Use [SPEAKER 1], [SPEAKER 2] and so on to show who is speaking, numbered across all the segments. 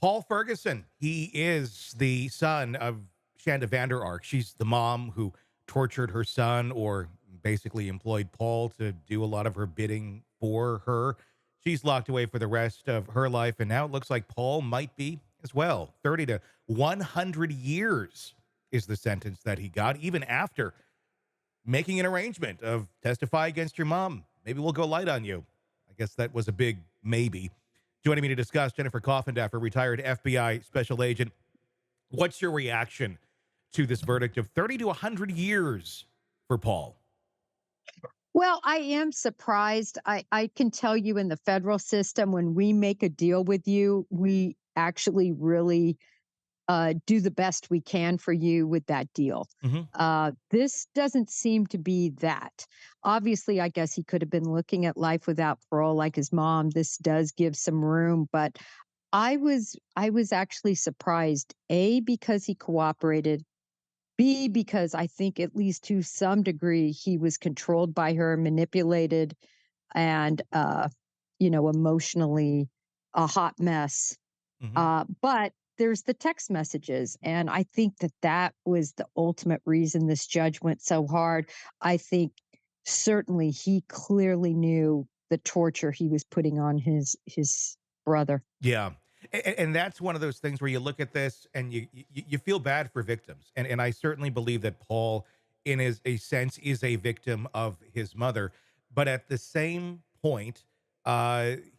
[SPEAKER 1] Paul Ferguson, he is the son of Shanda Vander Ark. She's the mom who tortured her son or basically employed Paul to do a lot of her bidding for her. She's locked away for the rest of her life, and now it looks like Paul might be as well. 30 to 100 years is the sentence that he got, even after making an arrangement of testify against your mom. Maybe we'll go light on you. I guess that was a big maybe. Joining me to discuss, Jennifer Coffindaffer, retired FBI special agent. What's your reaction to this verdict of 30 to 100 years for Paul?
[SPEAKER 2] Well, I am surprised. I can tell you in the federal system, when we make a deal with you, we actually really do the best we can for you with that deal.
[SPEAKER 1] Hmm.
[SPEAKER 2] This doesn't seem to be that. Obviously, I guess he could have been looking at life without parole like his mom. This does give some room, but I was actually surprised. A, because he cooperated. B, because I think at least to some degree he was controlled by her, manipulated, and emotionally a hot mess.
[SPEAKER 1] Hmm.
[SPEAKER 2] But there's the text messages, and I think that that was the ultimate reason this judge went so hard. I think certainly he clearly knew the torture he was putting on his brother.
[SPEAKER 1] Yeah. And that's one of those things where you look at this and you feel bad for victims. And I certainly believe that Paul, in his a sense, is a victim of his mother. But at the same point,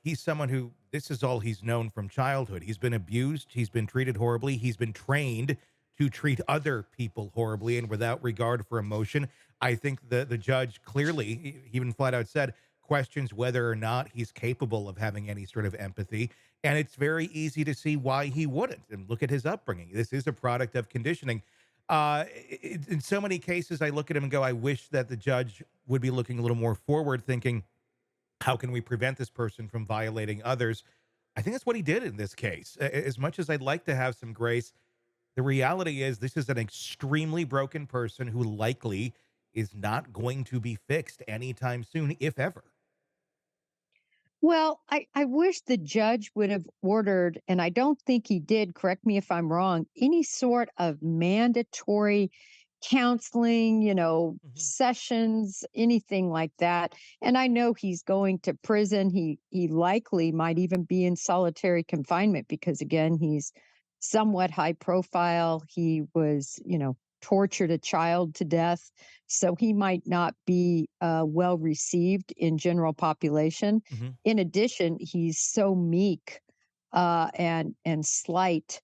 [SPEAKER 1] he's someone who this is all he's known from childhood. He's been abused, he's been treated horribly, he's been trained to treat other people horribly and without regard for emotion. I think the judge clearly, he even flat out said, questions whether or not he's capable of having any sort of empathy. And it's very easy to see why he wouldn't. And look at his upbringing. This is a product of conditioning. In so many cases, I look at him and go, I wish that the judge would be looking a little more forward, thinking, how can we prevent this person from violating others? I think that's what he did in this case. As much as I'd like to have some grace, the reality is this is an extremely broken person who likely is not going to be fixed anytime soon, if ever.
[SPEAKER 2] Well, I wish the judge would have ordered, and I don't think he did, correct me if I'm wrong, any sort of mandatory counseling,
[SPEAKER 1] Mhm.
[SPEAKER 2] sessions, anything like that. And I know he's going to prison. He likely might even be in solitary confinement because again, he's somewhat high profile. He was, tortured a child to death. So he might not be well received in general population.
[SPEAKER 1] Mhm.
[SPEAKER 2] In addition, he's so meek and slight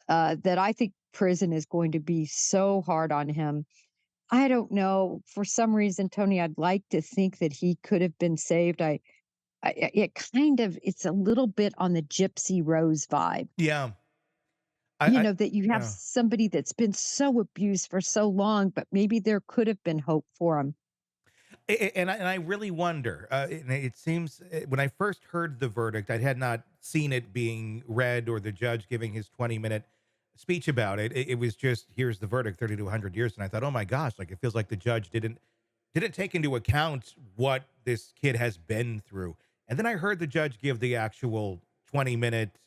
[SPEAKER 2] that I think prison is going to be so hard on him. I don't know. For some reason, Tony, I'd like to think that he could have been saved. It's a little bit on the Gypsy Rose vibe.
[SPEAKER 1] Yeah. I
[SPEAKER 2] That you have
[SPEAKER 1] yeah.
[SPEAKER 2] somebody that's been so abused for so long, but maybe there could have been hope for him.
[SPEAKER 1] And I really wonder, and it seems, when I first heard the verdict, I had not seen it being read or the judge giving his 20-minute speech about it. It was just, here's the verdict, 30 to 100 years. And I thought, oh my gosh, like it feels like the judge didn't take into account what this kid has been through. And then I heard the judge give the actual 20-minute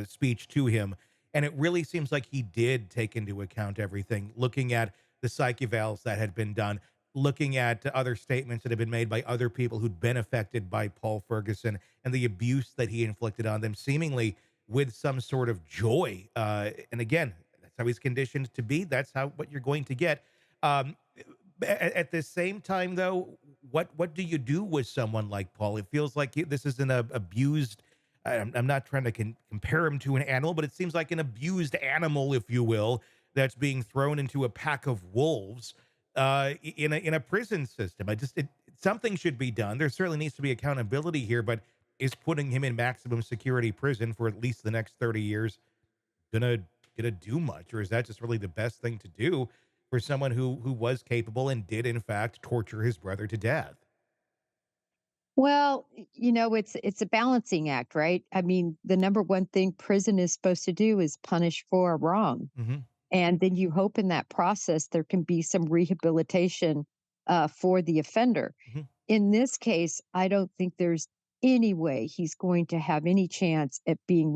[SPEAKER 1] speech to him. And it really seems like he did take into account everything, looking at the psych evals that had been done, looking at other statements that have been made by other people who'd been affected by Paul Ferguson and the abuse that he inflicted on them, seemingly with some sort of joy. And again, that's how he's conditioned to be. That's how what you're going to get. Um, at the same time, though, what do you do with someone like Paul? It feels like this is an abused. I'm not trying to compare him to an animal, but it seems like an abused animal, if you will, that's being thrown into a pack of wolves in a prison system. Something should be done. There certainly needs to be accountability here, but is putting him in maximum security prison for at least the next 30 years gonna gonna do much, or is that just really the best thing to do for someone who was capable and did in fact torture his brother to death?
[SPEAKER 2] Well, it's a balancing act, right? I mean, the number one thing prison is supposed to do is punish for a wrong.
[SPEAKER 1] Hmm.
[SPEAKER 2] And then you hope in that process there can be some rehabilitation for the offender.
[SPEAKER 1] Hmm.
[SPEAKER 2] In this case, I don't think there's any way he's going to have any chance at being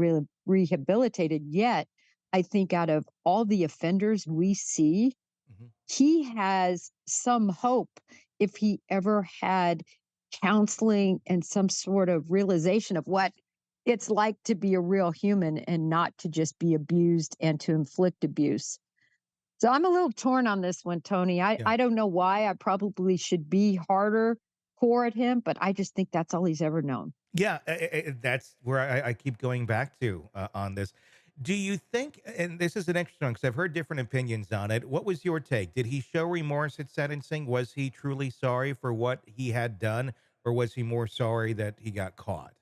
[SPEAKER 2] rehabilitated. Yet, I think out of all the offenders we see,
[SPEAKER 1] Mhm.
[SPEAKER 2] he has some hope if he ever had counseling and some sort of realization of what it's like to be a real human and not to just be abused and to inflict abuse. So I'm a little torn on this one, Tony.
[SPEAKER 1] Yeah.
[SPEAKER 2] I don't know why. I probably should be harder core at him, but I just think that's all he's ever known.
[SPEAKER 1] Yeah, that's where I keep going back to on this. Do you think, and this is an interesting one because I've heard different opinions on it. What was your take? Did he show remorse at sentencing? Was he truly sorry for what he had done, or was he more sorry that he got caught?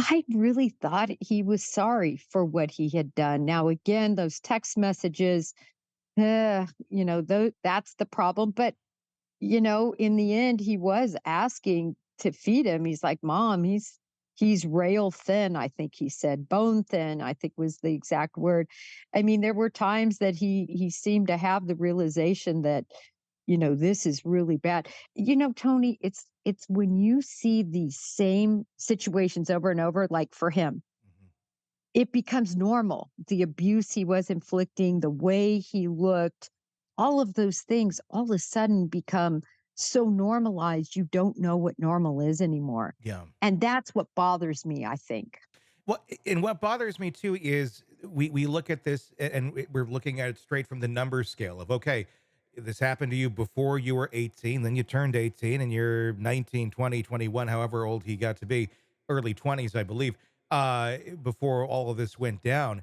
[SPEAKER 2] I really thought he was sorry for what he had done. Now, again, those text messages, that's the problem. But in the end, he was asking to feed him. He's like, "Mom, he's rail thin," I think he said. "Bone thin," I think was the exact word. I mean, there were times that he seemed to have the realization that, this is really bad. Tony, it's when you see these same situations over and over, like for him,
[SPEAKER 1] Mhm.
[SPEAKER 2] it becomes normal. The abuse he was inflicting, the way he looked, all of those things all of a sudden become so normalized, you don't know what normal is anymore.
[SPEAKER 1] Yeah.
[SPEAKER 2] And that's what bothers me, I think.
[SPEAKER 1] Well, and what bothers me too is we look at this and we're looking at it straight from the number scale of, okay, this happened to you before you were 18, then you turned 18 and you're 19, 20, 21, however old he got to be, early 20s, I believe, before all of this went down.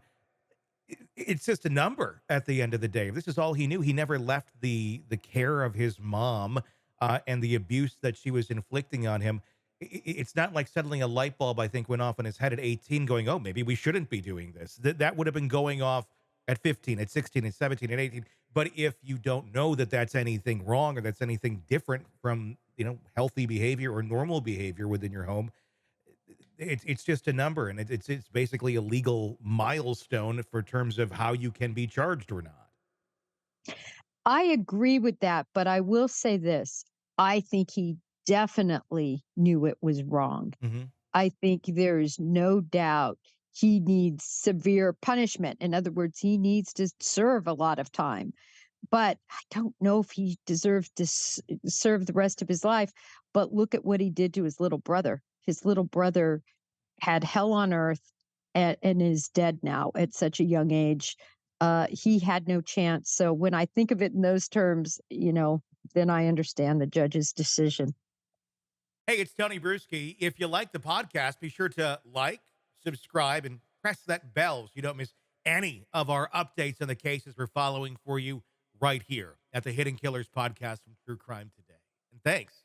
[SPEAKER 1] It's just a number at the end of the day. This is all he knew. He never left the care of his mom and the abuse that she was inflicting on him. It's not like suddenly a light bulb, I think, went off in his head at 18, going, "Oh, maybe we shouldn't be doing this." That would have been going off at 15, at 16, at 17, at 18. But if you don't know that that's anything wrong or that's anything different from healthy behavior or normal behavior within your home, it's just a number, and it's basically a legal milestone for terms of how you can be charged or not.
[SPEAKER 2] I agree with that, but I will say this. I think he definitely knew it was wrong.
[SPEAKER 1] Mhm.
[SPEAKER 2] I think there is no doubt he needs severe punishment. In other words, he needs to serve a lot of time. But I don't know if he deserves to serve the rest of his life. But look at what he did to his little brother. His little brother had hell on earth and is dead now at such a young age. He had no chance. So when I think of it in those terms, then I understand the judge's decision.
[SPEAKER 1] Hey, it's Tony Brueski. If you like the podcast, be sure to like, subscribe, and press that bell so you don't miss any of our updates on the cases we're following for you right here at the Hidden Killers podcast from True Crime Today. And thanks